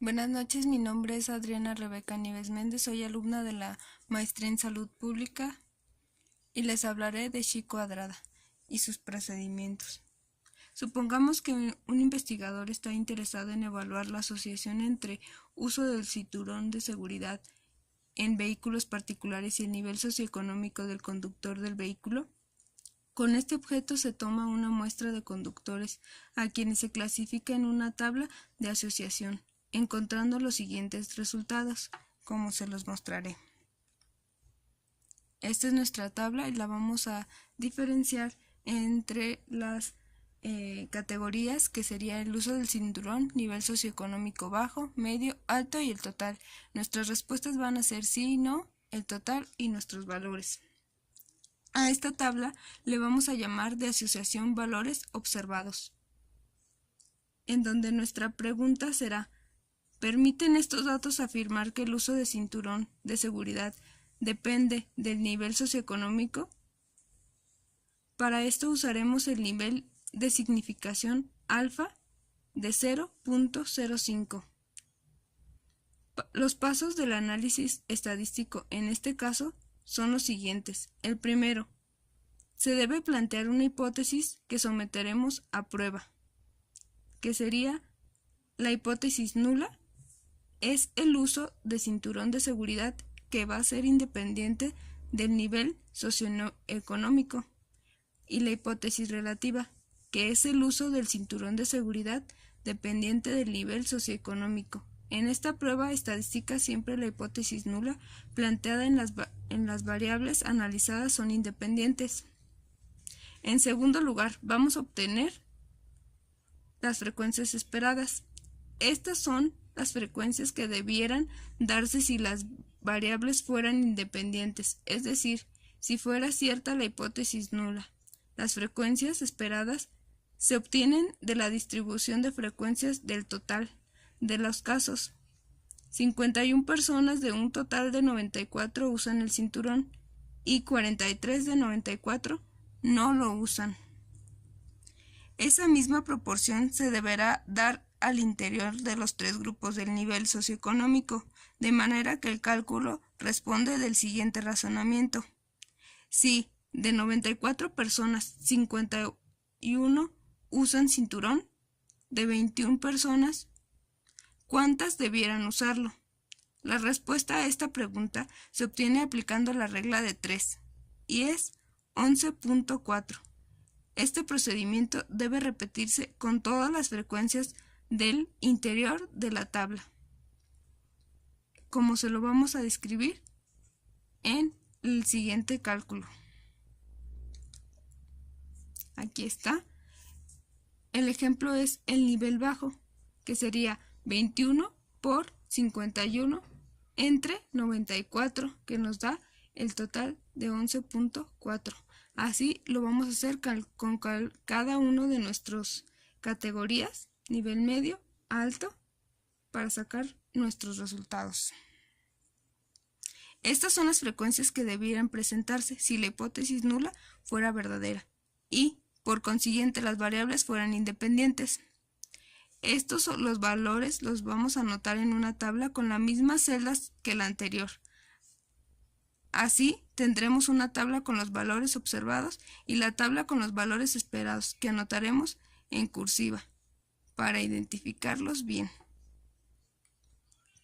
Buenas noches, mi nombre es Adriana Rebeca Nieves Méndez, soy alumna de la Maestría en Salud Pública y les hablaré de Chi cuadrada y sus procedimientos. Supongamos que un investigador está interesado en evaluar la asociación entre uso del cinturón de seguridad en vehículos particulares y el nivel socioeconómico del conductor del vehículo. Con este objeto se toma una muestra de conductores, a quienes se clasifica en una tabla de asociación, encontrando los siguientes resultados, como se los mostraré. Esta es nuestra tabla y la vamos a diferenciar entre las categorías, que sería el uso del cinturón, nivel socioeconómico bajo, medio, alto y el total. Nuestras respuestas van a ser sí, no, el total y nuestros valores. A esta tabla le vamos a llamar de asociación valores observados, en donde nuestra pregunta será: ¿permiten estos datos afirmar que el uso de cinturón de seguridad depende del nivel socioeconómico? Para esto usaremos el nivel de significación alfa de 0.05. Los pasos del análisis estadístico en este caso son los siguientes. El primero, se debe plantear una hipótesis que someteremos a prueba, que sería la hipótesis nula. Es el uso de cinturón de seguridad que va a ser independiente del nivel socioeconómico, y la hipótesis relativa, que es el uso del cinturón de seguridad dependiente del nivel socioeconómico. En esta prueba estadística siempre la hipótesis nula planteada en las variables analizadas son independientes. En segundo lugar, vamos a obtener las frecuencias esperadas. Estas son las frecuencias que debieran darse si las variables fueran independientes, es decir, si fuera cierta la hipótesis nula. Las frecuencias esperadas se obtienen de la distribución de frecuencias del total de los casos. 51 personas de un total de 94 usan el cinturón y 43 de 94 no lo usan. Esa misma proporción se deberá dar al interior de los tres grupos del nivel socioeconómico, de manera que el cálculo responde del siguiente razonamiento. Si de 94 personas, 51 usan cinturón, de 21 personas, ¿cuántas debieran usarlo? La respuesta a esta pregunta se obtiene aplicando la regla de 3, y es 11.4. Este procedimiento debe repetirse con todas las frecuencias del interior de la tabla, como se lo vamos a describir en el siguiente cálculo. Aquí está. El ejemplo es el nivel bajo, que sería 21 por 51 entre 94, que nos da el total de 11.4. Así lo vamos a hacer con cada uno de nuestras categorías, nivel medio, alto, para sacar nuestros resultados. Estas son las frecuencias que debieran presentarse si la hipótesis nula fuera verdadera y, por consiguiente, las variables fueran independientes. Estos son los valores, los vamos a anotar en una tabla con las mismas celdas que la anterior. Así tendremos una tabla con los valores observados y la tabla con los valores esperados, que anotaremos en cursiva para identificarlos bien,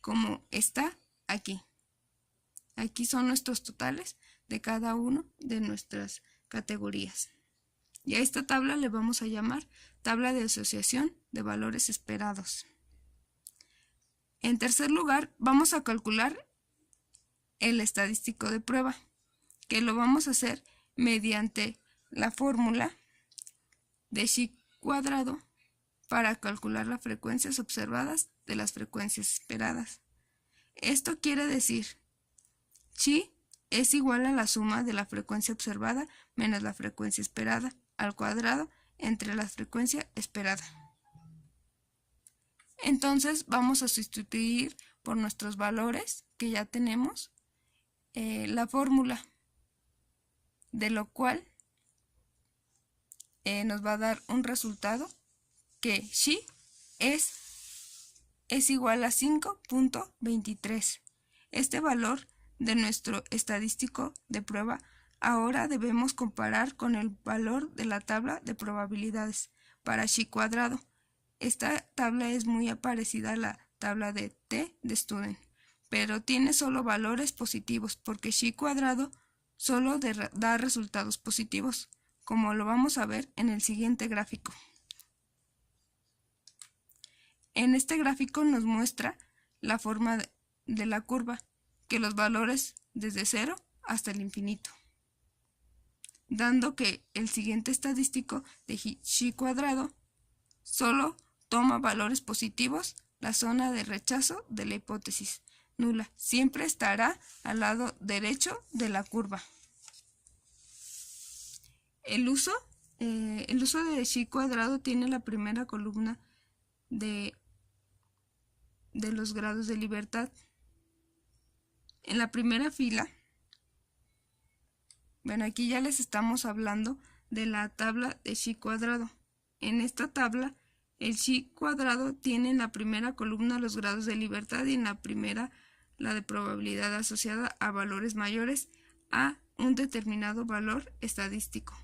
como está aquí. Aquí son nuestros totales de cada una de nuestras categorías. Y a esta tabla le vamos a llamar tabla de asociación de valores esperados. En tercer lugar, vamos a calcular el estadístico de prueba, que lo vamos a hacer mediante la fórmula de Chi cuadrado para calcular las frecuencias observadas de las frecuencias esperadas. Esto quiere decir, Chi es igual a la suma de la frecuencia observada menos la frecuencia esperada al cuadrado entre la frecuencia esperada. Entonces vamos a sustituir por nuestros valores que ya tenemos la fórmula, de lo cual nos va a dar un resultado que Chi es es igual a 5.23. Este valor de nuestro estadístico de prueba ahora debemos comparar con el valor de la tabla de probabilidades para xi cuadrado. Esta tabla es muy parecida a la tabla de T de Student, pero tiene solo valores positivos porque xi cuadrado solo da resultados positivos, como lo vamos a ver en el siguiente gráfico. En este gráfico nos muestra la forma de la curva, que los valores desde 0 hasta el infinito, dando que el siguiente estadístico de xi cuadrado solo toma valores positivos. La zona de rechazo de la hipótesis nula siempre estará al lado derecho de la curva. El uso de xi cuadrado tiene la primera columna de los grados de libertad. En la primera fila, bueno, aquí ya les estamos hablando de la tabla de xi cuadrado. En esta tabla, el xi cuadrado tiene en la primera columna los grados de libertad y en la primera la de probabilidad asociada a valores mayores a un determinado valor estadístico.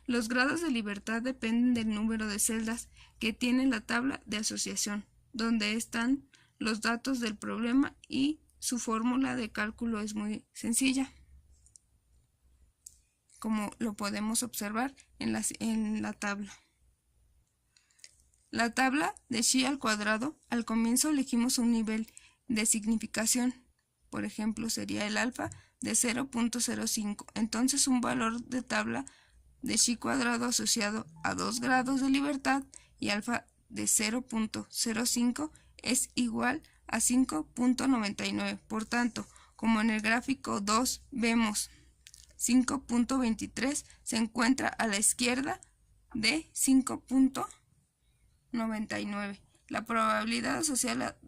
Los grados de libertad dependen del número de celdas que tiene la tabla de asociación, donde están los datos del problema, y su fórmula de cálculo es muy sencilla, como lo podemos observar en la tabla. La tabla de xi al cuadrado, al comienzo elegimos un nivel de significación, por ejemplo sería el alfa de 0.05, entonces un valor de tabla de xi cuadrado asociado a 2 grados de libertad y alfa de 0.05 es igual a 5.99. Por tanto, como en el gráfico 2 vemos 5.23 se encuentra a la izquierda de 5.99. La probabilidad asociada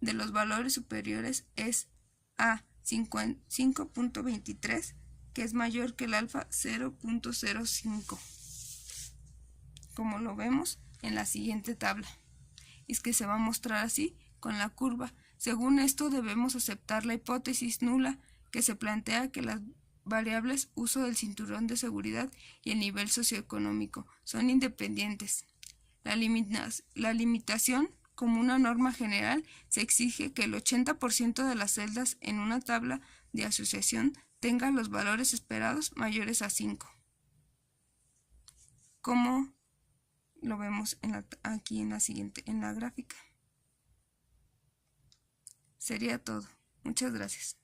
de los valores superiores es a 5.23, que es mayor que el alfa 0.05, como lo vemos en la siguiente tabla. Es que se va a mostrar así con la curva. Según esto debemos aceptar la hipótesis nula, que se plantea que las variables uso del cinturón de seguridad y el nivel socioeconómico son independientes. La limitación, como una norma general, se exige que el 80% de las celdas en una tabla de asociación tenga los valores esperados mayores a 5, como lo vemos aquí en la gráfica. Sería todo. Muchas gracias.